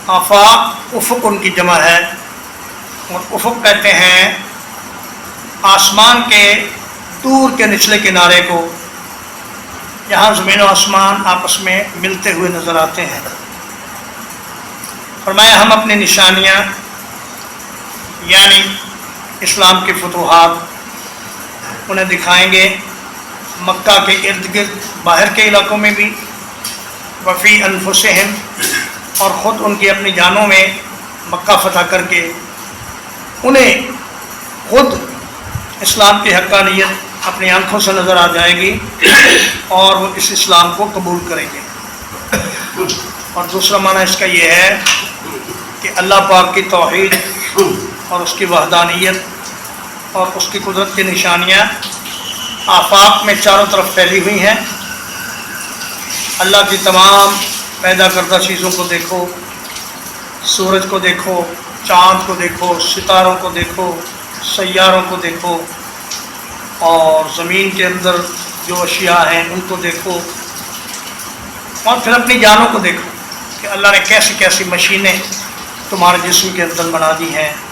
آفاق افق ان کی جمع ہے، اور افق کہتے ہیں آسمان کے دور کے نچلے کنارے کو، جہاں زمین و آسمان آپس میں ملتے ہوئے نظر آتے ہیں۔ فرمایا ہم اپنی نشانیاں یعنی اسلام کی فتوحات انہیں دکھائیں گے مکہ کے ارد گرد باہر کے علاقوں میں بھی، وفی انفسہم اور خود ان کی اپنی جانوں میں مکہ فتح کر کے انہیں خود اسلام کی حقانیت اپنی آنکھوں سے نظر آ جائے گی اور وہ اس اسلام کو قبول کریں گے۔ اور دوسرا معنی اس کا یہ ہے کہ اللہ پاک کی توحید اور اس کی وحدانیت اور اس کی قدرت کی نشانیاں آفاق میں چاروں طرف پھیلی ہوئی ہیں۔ اللہ کی تمام پیدا کردہ چیزوں کو دیکھو، سورج کو دیکھو، چاند کو دیکھو، ستاروں کو دیکھو، سیاروں کو دیکھو، اور زمین کے اندر جو اشیاء ہیں ان کو دیکھو، اور پھر اپنی جانوں کو دیکھو کہ اللہ نے کیسی کیسی مشینیں تمہارے جسم کے اندر بنا دی ہیں۔